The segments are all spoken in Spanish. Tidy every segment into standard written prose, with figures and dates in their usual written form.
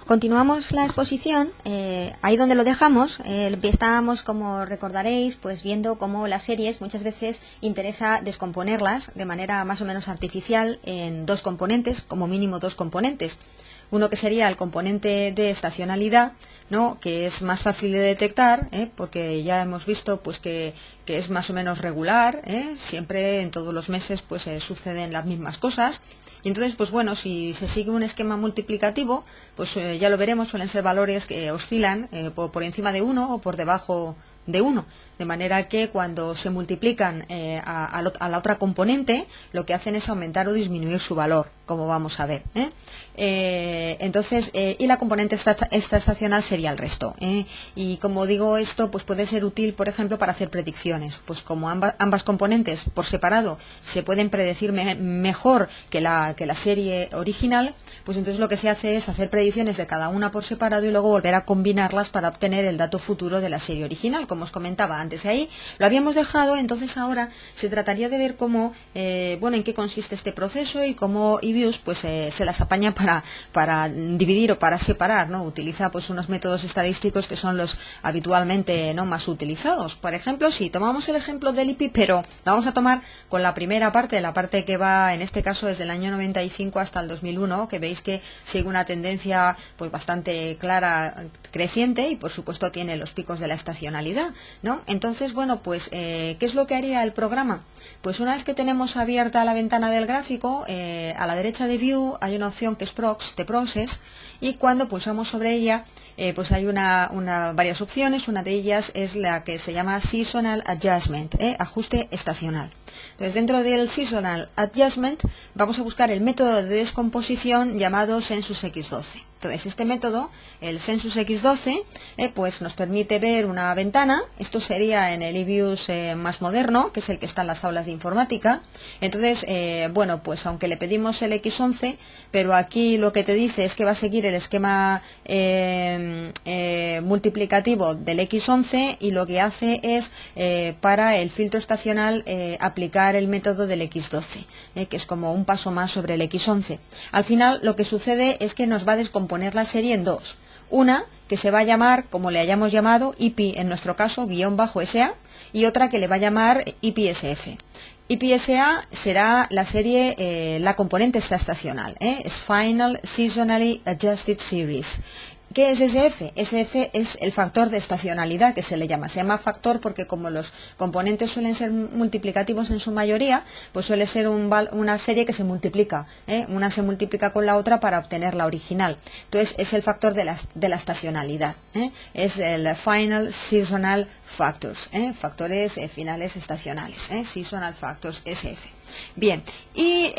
Continuamos la exposición, ahí donde lo dejamos, estábamos, como recordaréis, pues viendo cómo las series muchas veces interesa descomponerlas de manera más o menos artificial en dos componentes, como mínimo dos componentes. Uno que sería el componente de estacionalidad, ¿no?, que es más fácil de detectar, porque ya hemos visto pues que es más o menos regular, siempre en todos los meses pues suceden las mismas cosas. Y entonces, pues bueno, si se sigue un esquema multiplicativo, pues ya lo veremos, suelen ser valores que oscilan por encima de 1 o por debajo de 1, de manera que cuando se multiplican a la otra componente, lo que hacen es aumentar o disminuir su valor, como vamos a ver. Entonces, y la componente estacional sería el resto. Y como digo, esto pues puede ser útil, por ejemplo, para hacer predicciones. Pues como ambas componentes por separado se pueden predecir mejor que la serie original, pues entonces lo que se hace es hacer predicciones de cada una por separado y luego volver a combinarlas para obtener el dato futuro de la serie original, como os comentaba antes. Ahí lo habíamos dejado, entonces ahora se trataría de ver cómo, en qué consiste este proceso y cómo eBius pues se las apaña para dividir o para separar, ¿no? Utiliza pues unos métodos estadísticos que son los habitualmente no más utilizados. Por ejemplo, si tomamos el ejemplo del IPI, pero la vamos a tomar con la primera parte, la parte que va en este caso desde el año 95 hasta el 2001, que veis que sigue una tendencia pues bastante clara, creciente, y por supuesto tiene los picos de la estacionalidad, ¿no? Entonces, bueno, pues ¿qué es lo que haría el programa? Pues una vez que tenemos abierta la ventana del gráfico, a la derecha de View hay una opción que es de Process, y cuando pulsamos sobre ella, pues hay varias opciones. Una de ellas es la que se llama Seasonal Adjustment, ajuste estacional. Entonces, dentro del Seasonal Adjustment vamos a buscar el método de descomposición llamado Census X12. Entonces, este método, el Census X12, pues nos permite ver una ventana. Esto sería en el eBius más moderno, que es el que está en las aulas de informática. Entonces, pues aunque le pedimos el X11, pero aquí lo que te dice es que va a seguir el esquema multiplicativo del X11, y lo que hace es, para el filtro estacional, aplicar el método del X12, que es como un paso más sobre el X11. Al final, lo que sucede es que nos va a descomponer la serie en dos. Una que se va a llamar, como le hayamos llamado, IPI en nuestro caso, _SA, y otra que le va a llamar IPSF. IPSA será la serie, la componente estacional, es Final Seasonally Adjusted Series. ¿Qué es SF? SF es el factor de estacionalidad, que se le llama. Se llama factor porque como los componentes suelen ser multiplicativos en su mayoría, pues suele ser una serie que se multiplica. Una se multiplica con la otra para obtener la original. Entonces es el factor de la estacionalidad. Es el Final Seasonal Factors. Factores finales estacionales. Seasonal Factors SF. Bien, ¿y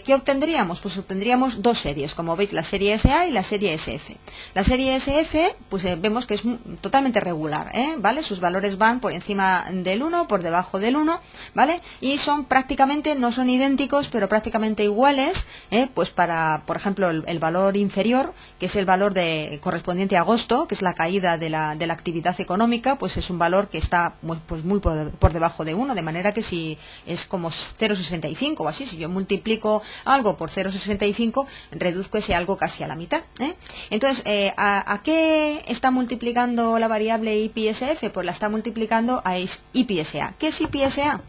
qué obtendríamos? Pues obtendríamos dos series, como veis, la serie SA y la serie SF. La serie SF, pues vemos que es totalmente regular, ¿vale? Sus valores van por encima del 1, por debajo del 1, ¿vale? Y son prácticamente, no son idénticos, pero prácticamente iguales, pues para, por ejemplo, el valor inferior, que es el valor correspondiente a agosto, que es la caída de la actividad económica, pues es un valor que está pues muy por debajo de 1, de manera que si es como 0,65 o así, si yo multiplico algo por 0,65, reduzco ese algo casi a la mitad. Entonces, ¿a qué está multiplicando la variable IPSF? Pues la está multiplicando a IPSA. ¿Qué es IPSA?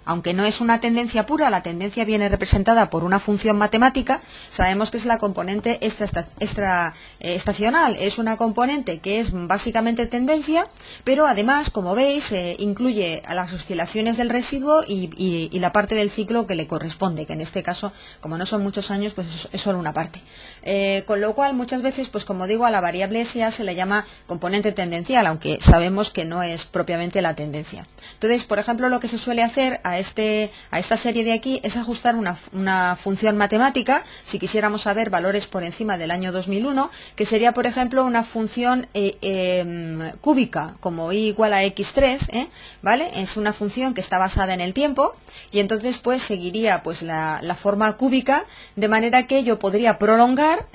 Aunque no es una tendencia pura, la tendencia viene representada por una función matemática. Sabemos que es la componente estacional. Es una componente que es básicamente tendencia, pero además, como veis, incluye a las oscilaciones del residuo y la parte del ciclo que le corresponde, que en este caso, como no son muchos años, pues es solo una parte. Con lo cual, muchas veces, pues como digo, a la variable SA se le llama componente tendencial, aunque sabemos que no es propiamente la tendencia. Entonces, por ejemplo, lo que se suele hacer a esta serie de aquí es ajustar una función matemática, si quisiéramos saber valores por encima del año 2001, que sería, por ejemplo, una función cúbica, como y igual a x3, ¿vale? Es una función que está basada en el tiempo, y entonces pues seguiría pues la forma cúbica, de manera que yo podría prolongar,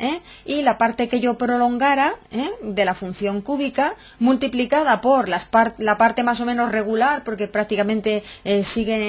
y la parte que yo prolongara de la función cúbica, multiplicada por la parte más o menos regular, porque prácticamente sigue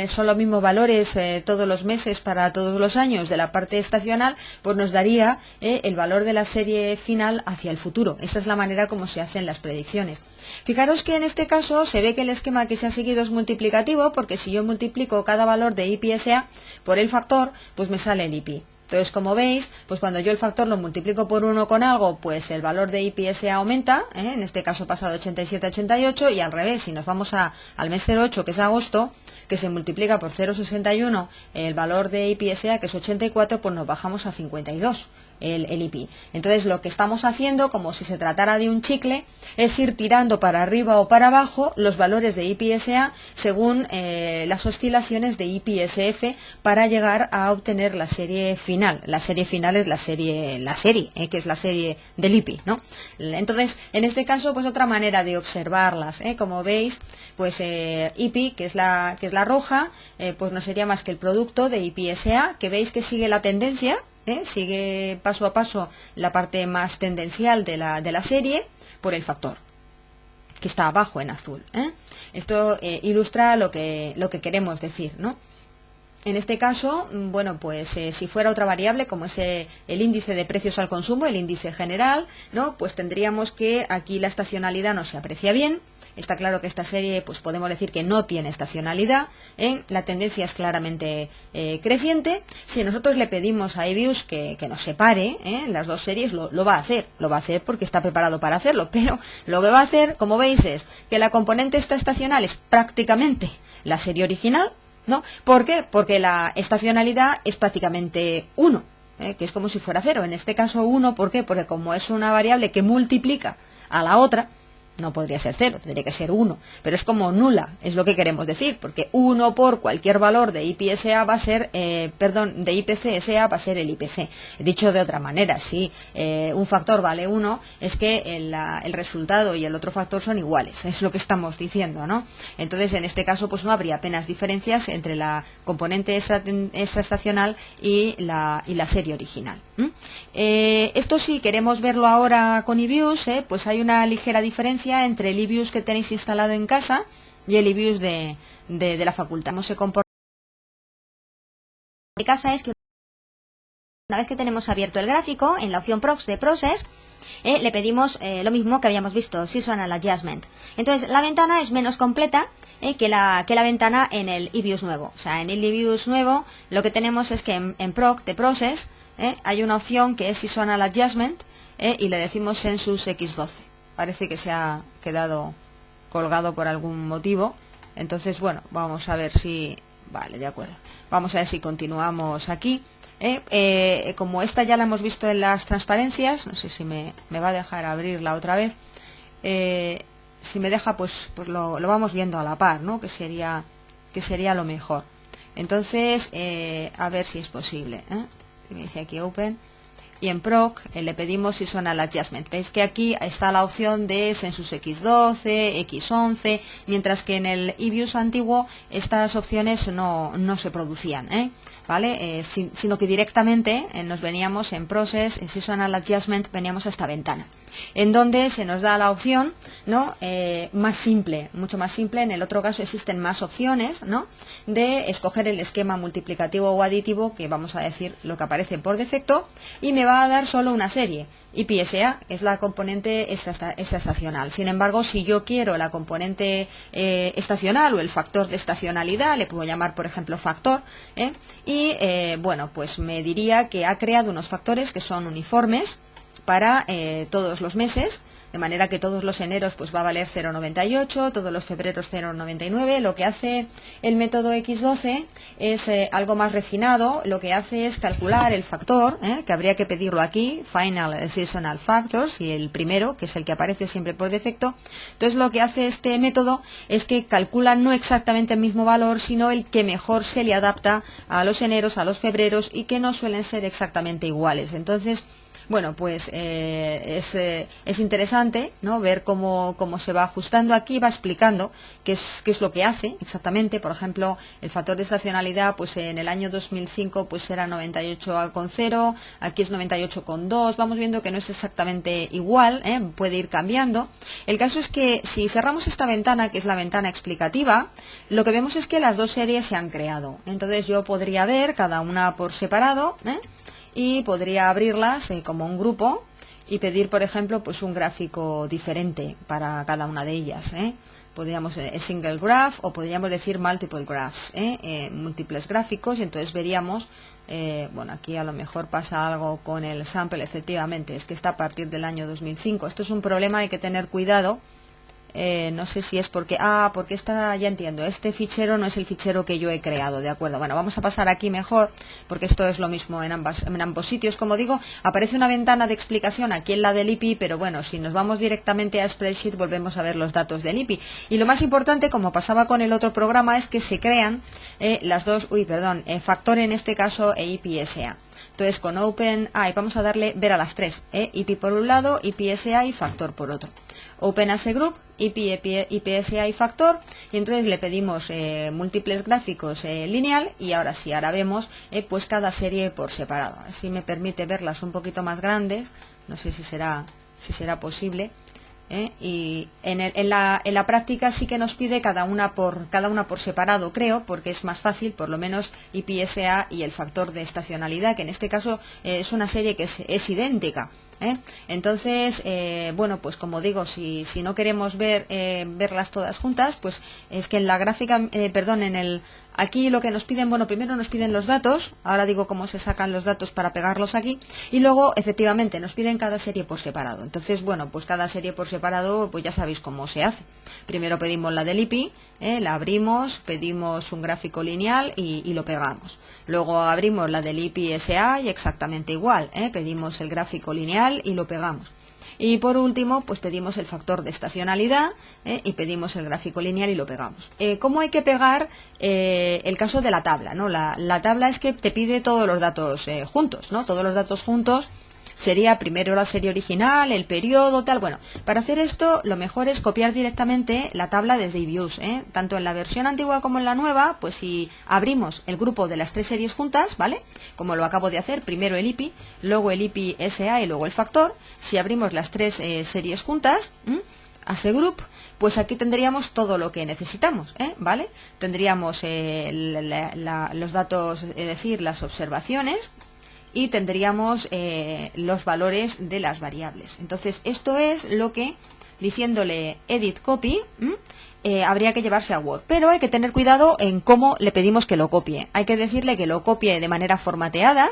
son los mismos valores todos los meses para todos los años de la parte estacional, pues nos daría el valor de la serie final hacia el futuro. Esta es la manera como se hacen las predicciones. Fijaros que en este caso se ve que el esquema que se ha seguido es multiplicativo, porque si yo multiplico cada valor de IPSA por el factor, pues me sale el IP. Entonces, como veis, pues cuando yo el factor lo multiplico por 1 con algo, pues el valor de IPSA aumenta, en este caso pasa de 87 a 88, y al revés, si nos vamos al mes 08, que es agosto, que se multiplica por 0,61 el valor de IPSA, que es 84, pues nos bajamos a 52. El IP. Entonces lo que estamos haciendo, como si se tratara de un chicle, es ir tirando para arriba o para abajo los valores de IPSA según las oscilaciones de IPSF para llegar a obtener la serie final. La serie final es la serie que es la serie del IP, ¿no? Entonces, en este caso, pues otra manera de observarlas, como veis, pues IP, que es la roja, pues no sería más que el producto de IPSA, que veis que sigue la tendencia. Sigue paso a paso la parte más tendencial de la serie por el factor que está abajo en azul. Esto ilustra lo que queremos decir, ¿no? En este caso, bueno, pues si fuera otra variable, como es el índice de precios al consumo, el índice general, ¿no? Pues tendríamos que aquí la estacionalidad no se aprecia bien. Está claro que esta serie, pues podemos decir que no tiene estacionalidad, la tendencia es claramente creciente. Si nosotros le pedimos a EBIUS que nos separe las dos series, lo va a hacer porque está preparado para hacerlo, pero lo que va a hacer, como veis, es que la componente esta estacional es prácticamente la serie original, ¿no? ¿Por qué? Porque la estacionalidad es prácticamente 1, que es como si fuera 0. En este caso 1, ¿por qué? Porque como es una variable que multiplica a la otra, no podría ser 0, tendría que ser 1, pero es como nula, es lo que queremos decir, porque 1 por cualquier valor de IPSA va a ser, de IPCSA va a ser el IPC. Dicho de otra manera, si un factor vale 1, es que el resultado y el otro factor son iguales, es lo que estamos diciendo, ¿no? Entonces, en este caso, pues no habría apenas diferencias entre la componente extraestacional y la serie original. Esto, si queremos verlo ahora con EBIUS, pues hay una ligera diferencia entre el EBIUS que tenéis instalado en casa y el EBIUS de la facultad. ¿Cómo se comporta de casa? Es que una vez que tenemos abierto el gráfico, en la opción Prox de Process, le pedimos lo mismo que habíamos visto, Seasonal Adjustment. Entonces, la ventana es menos completa que la ventana en el EBIUS nuevo. O sea, en el EBIUS nuevo lo que tenemos es que en Proc de Process hay una opción que es Seasonal Adjustment y le decimos Census X12. Parece que se ha quedado colgado por algún motivo. Entonces, bueno, vamos a ver si... Vale, de acuerdo. Vamos a ver si continuamos aquí. Como esta ya la hemos visto en las transparencias, no sé si me va a dejar abrirla otra vez. Si me deja, pues lo vamos viendo a la par, ¿no? Que sería lo mejor. Entonces, a ver si es posible. Me dice aquí Open. Y en Proc le pedimos Seasonal Adjustment. Veis que aquí está la opción de Census X12, X11, mientras que en el EBIUS antiguo estas opciones no se producían, ¿vale? Sino que directamente nos veníamos en Process, en Seasonal Adjustment, veníamos a esta ventana, en donde se nos da la opción, ¿no? Más simple, mucho más simple. En el otro caso existen más opciones, ¿no? De escoger el esquema multiplicativo o aditivo, que vamos a decir lo que aparece por defecto, y me va a dar solo una serie. IPSA es la componente estacional. Sin embargo, si yo quiero la componente estacional o el factor de estacionalidad, le puedo llamar, por ejemplo, factor, y bueno, pues me diría que ha creado unos factores que son uniformes para todos los meses, de manera que todos los eneros pues va a valer 0,98, todos los febreros 0,99. Lo que hace el método X12 es algo más refinado. Lo que hace es calcular el factor, que habría que pedirlo aquí, Final Seasonal Factors, y el primero, que es el que aparece siempre por defecto. Entonces lo que hace este método es que calcula no exactamente el mismo valor, sino el que mejor se le adapta a los eneros, a los febreros, y que no suelen ser exactamente iguales. Entonces, Bueno, pues es interesante, ¿no?, ver cómo se va ajustando. Aquí va explicando qué es lo que hace exactamente. Por ejemplo, el factor de estacionalidad, pues en el año 2005 pues era 98,0, aquí es 98,2. Vamos viendo que no es exactamente igual, puede ir cambiando. El caso es que si cerramos esta ventana, que es la ventana explicativa, lo que vemos es que las dos series se han creado. Entonces yo podría ver cada una por separado, y podría abrirlas como un grupo y pedir, por ejemplo, pues un gráfico diferente para cada una de ellas. Podríamos single graph, o podríamos decir multiple graphs, múltiples gráficos, y entonces veríamos, bueno, aquí a lo mejor pasa algo con el sample. Efectivamente, es que está a partir del año 2005. Esto es un problema, hay que tener cuidado. No sé si es porque ya entiendo, este fichero no es el fichero que yo he creado, ¿de acuerdo? Bueno, vamos a pasar aquí mejor, porque esto es lo mismo en ambos sitios. Como digo, aparece una ventana de explicación aquí en la del IPI, pero bueno, si nos vamos directamente a Spreadsheet volvemos a ver los datos del IPI. Y lo más importante, como pasaba con el otro programa, es que se crean las dos, factor en este caso e IPSA. Entonces con OpenAI vamos a darle ver a las tres, IPI por un lado, IPSA y factor por otro. Open as a group, IPSA y factor, y entonces le pedimos múltiples gráficos lineal, y ahora sí, ahora vemos pues cada serie por separado. Así me permite verlas un poquito más grandes, no sé si será posible. Y en la práctica sí que nos pide cada una por separado, creo, porque es más fácil, por lo menos IPSA y el factor de estacionalidad, que en este caso es una serie que es idéntica. Entonces, bueno, pues como digo, si no queremos verlas todas juntas, pues es que en la gráfica, aquí lo que nos piden, bueno, primero nos piden los datos, ahora digo cómo se sacan los datos para pegarlos aquí, y luego efectivamente nos piden cada serie por separado. Entonces, bueno, pues cada serie por separado, pues ya sabéis cómo se hace. Primero pedimos la del IPI, la abrimos, pedimos un gráfico lineal y lo pegamos. Luego abrimos la del IPSA y exactamente igual, pedimos el gráfico lineal y lo pegamos. Y por último, pues pedimos el factor de estacionalidad y pedimos el gráfico lineal y lo pegamos. ¿Cómo hay que pegar el caso de la tabla, ¿no? La tabla es que te pide todos los datos juntos, ¿no? Todos los datos juntos. Sería primero la serie original, el periodo, tal. Bueno, para hacer esto lo mejor es copiar directamente la tabla desde eViews, tanto en la versión antigua como en la nueva. Pues si abrimos el grupo de las tres series juntas, ¿vale?, como lo acabo de hacer, primero el IPI, luego el IPSA y luego el factor. Si abrimos las tres series juntas, as a group, pues aquí tendríamos todo lo que necesitamos, ¿vale? Tendríamos los datos, es decir, las observaciones, y tendríamos los valores de las variables. Entonces esto es lo que, diciéndole edit copy, habría que llevarse a Word, pero hay que tener cuidado en cómo le pedimos que lo copie. Hay que decirle que lo copie de manera formateada,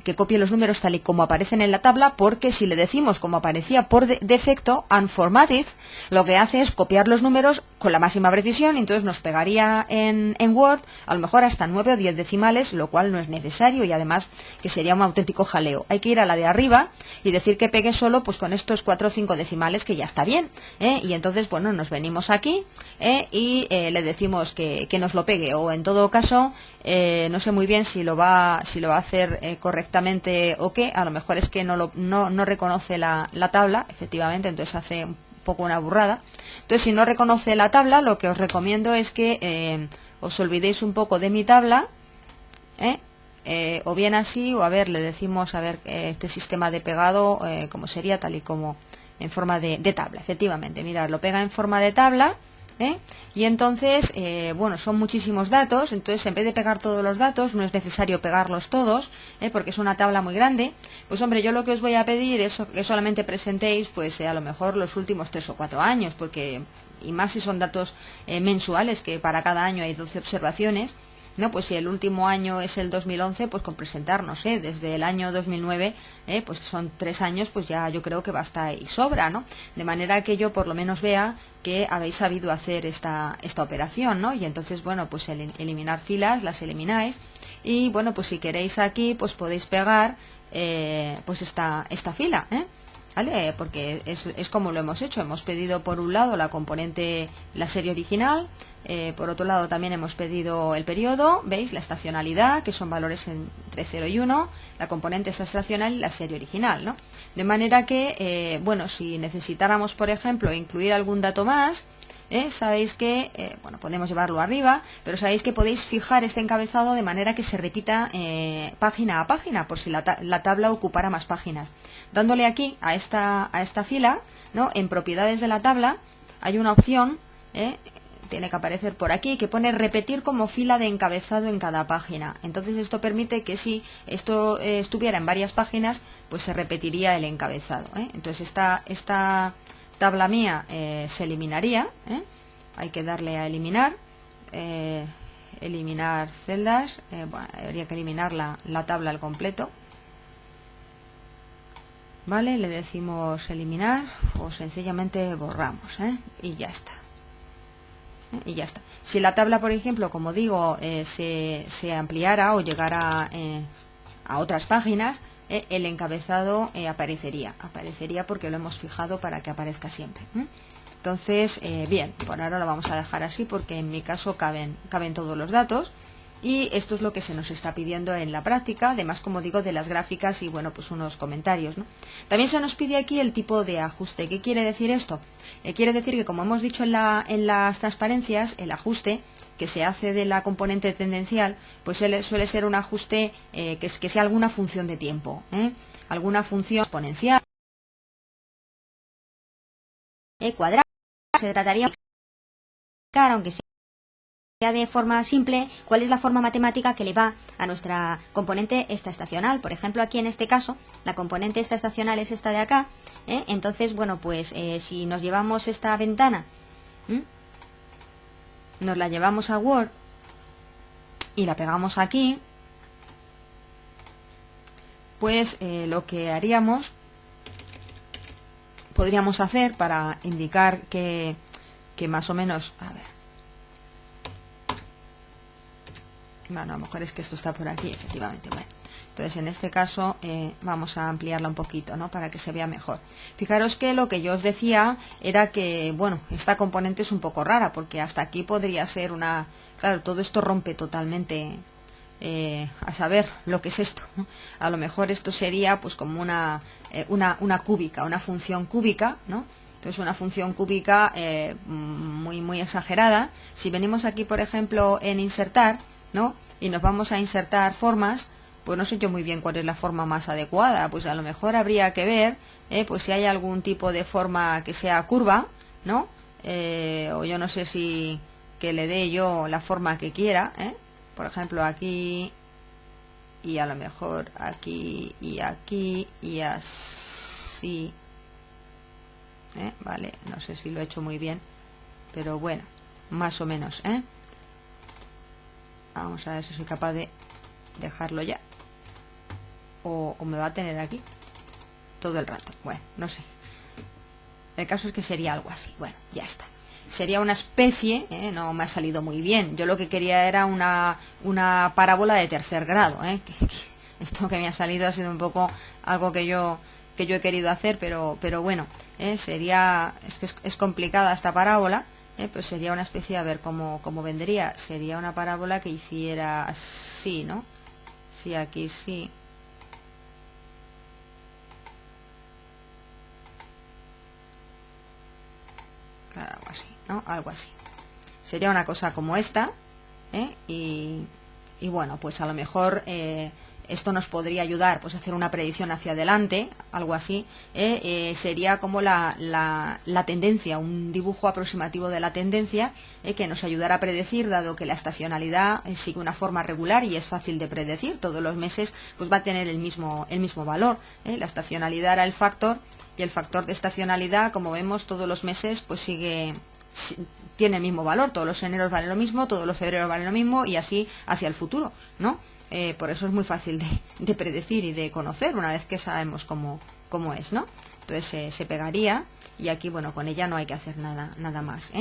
que copie los números tal y como aparecen en la tabla, porque si le decimos como aparecía por defecto, unformatted, lo que hace es copiar los números con la máxima precisión, y entonces nos pegaría en Word a lo mejor hasta 9 o 10 decimales, lo cual no es necesario, y además que sería un auténtico jaleo. Hay que ir a la de arriba y decir que pegue solo pues con estos 4 o 5 decimales, que ya está bien, y entonces, bueno, nos venimos aquí y le decimos que nos lo pegue, o en todo caso, no sé muy bien si lo va a hacer correctamente o qué. A lo mejor es que no reconoce la tabla, efectivamente, entonces hace un poco una burrada. Entonces, si no reconoce la tabla, lo que os recomiendo es que os olvidéis un poco de mi tabla, o bien así, o a ver, le decimos, a ver, este sistema de pegado, como sería tal y como en forma de tabla. Efectivamente, mirad, lo pega en forma de tabla. Y entonces, bueno, son muchísimos datos. Entonces, en vez de pegar todos los datos, no es necesario pegarlos todos, porque es una tabla muy grande. Pues hombre, yo lo que os voy a pedir es que solamente presentéis, pues a lo mejor los últimos 3 o 4 años, porque, y más si son datos mensuales, que para cada año hay 12 observaciones, ¿no? Pues si el último año es el 2011, pues con presentarnos, desde el año 2009, pues son 3 años, pues ya yo creo que basta y sobra, ¿no? De manera que yo por lo menos vea que habéis sabido hacer esta operación, ¿no? Y entonces, bueno, pues eliminar filas, las elimináis, y bueno, pues si queréis aquí, pues podéis pegar pues esta fila, ¿vale? Porque es como lo hemos hecho. Hemos pedido por un lado la componente, la serie original, Por otro lado también hemos pedido el periodo, veis, la estacionalidad, que son valores entre 0 y 1, la componente estacional y la serie original, ¿no? De manera que, bueno, si necesitáramos, por ejemplo, incluir algún dato más, sabéis que, bueno, podemos llevarlo arriba, pero sabéis que podéis fijar este encabezado de manera que se repita página a página, por si la tabla ocupara más páginas. Dándole aquí a esta fila, ¿no? En propiedades de la tabla hay una opción, tiene que aparecer por aquí, que pone repetir como fila de encabezado en cada página. Entonces esto permite que si esto estuviera en varias páginas, pues se repetiría el encabezado, Entonces esta tabla mía se eliminaría, hay que darle a eliminar, eliminar celdas, bueno, habría que eliminar la tabla al completo, vale, le decimos eliminar o sencillamente borramos, y ya está. Y ya está. Si la tabla, por ejemplo, como digo, se ampliara o llegara a otras páginas, el encabezado aparecería porque lo hemos fijado para que aparezca siempre. Entonces, bien, por ahora lo vamos a dejar así porque en mi caso caben todos los datos. Y esto es lo que se nos está pidiendo en la práctica, además, como digo, de las gráficas y, bueno, pues unos comentarios, ¿no? También se nos pide aquí el tipo de ajuste. ¿Qué quiere decir esto? Quiere decir que, como hemos dicho en las transparencias, el ajuste que se hace de la componente tendencial, pues suele ser un ajuste que sea alguna función de tiempo, alguna función exponencial, cuadrada, se trataría de, aunque sea de forma simple, cuál es la forma matemática que le va a nuestra componente estacional. Por ejemplo, aquí en este caso, la componente estacional es esta de acá, entonces, bueno, pues si nos llevamos esta ventana, nos la llevamos a Word y la pegamos aquí, pues lo que haríamos, podríamos hacer para indicar que más o menos, a ver, bueno, a lo mejor es que esto está por aquí, efectivamente, bueno. Entonces, en este caso, vamos a ampliarla un poquito, ¿no? Para que se vea mejor. Fijaros que lo que yo os decía era que, bueno, esta componente es un poco rara, porque hasta aquí podría ser una... Claro, todo esto rompe totalmente, a saber lo que es esto, ¿no? A lo mejor esto sería, pues, como una cúbica, una función cúbica, ¿no? Entonces, una función cúbica muy exagerada. Si venimos aquí, por ejemplo, en insertar, ¿no? Y nos vamos a insertar formas, pues no sé yo muy bien cuál es la forma más adecuada. Pues a lo mejor habría que ver, pues si hay algún tipo de forma que sea curva, ¿no? O yo no sé si que le dé yo la forma que quiera, por ejemplo aquí, y a lo mejor aquí y aquí y así, vale, no sé si lo he hecho muy bien, pero bueno, más o menos, Vamos a ver si soy capaz de dejarlo ya. O me va a tener aquí todo el rato. Bueno, no sé. El caso es que sería algo así. Bueno, ya está. Sería una especie, no me ha salido muy bien. Yo lo que quería era una parábola de tercer grado. Esto que me ha salido ha sido un poco algo que yo he querido hacer, pero bueno, sería... Es que es complicada esta parábola. Pues sería una especie, a ver cómo vendría. Sería una parábola que hiciera así, ¿no? Sí, aquí sí. Claro, algo así, ¿no? Algo así. Sería una cosa como esta, y bueno, pues a lo mejor esto nos podría ayudar, pues a hacer una predicción hacia adelante, algo así. Sería como la tendencia, un dibujo aproximativo de la tendencia, que nos ayudará a predecir, dado que la estacionalidad sigue una forma regular y es fácil de predecir. Todos los meses pues va a tener el mismo valor. La estacionalidad era el factor, y el factor de estacionalidad, como vemos, todos los meses pues tiene el mismo valor. Todos los eneros valen lo mismo, todos los febreros valen lo mismo, y así hacia el futuro, ¿no? Por eso es muy fácil de predecir y de conocer una vez que sabemos cómo es, ¿no? Entonces se pegaría, y aquí, bueno, con ella no hay que hacer nada más,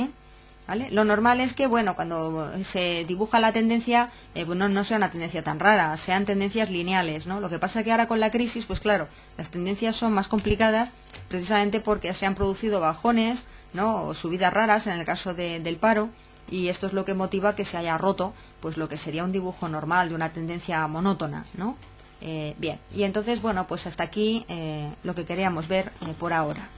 ¿vale? Lo normal es que, bueno, cuando se dibuja la tendencia, no sea una tendencia tan rara, sean tendencias lineales, ¿no? Lo que pasa es que ahora con la crisis, pues claro, las tendencias son más complicadas precisamente porque se han producido bajones, ¿no? O subidas raras en el caso del paro, y esto es lo que motiva que se haya roto pues lo que sería un dibujo normal de una tendencia monótona, ¿no? Bien, y entonces, bueno, pues hasta aquí lo que queríamos ver por ahora.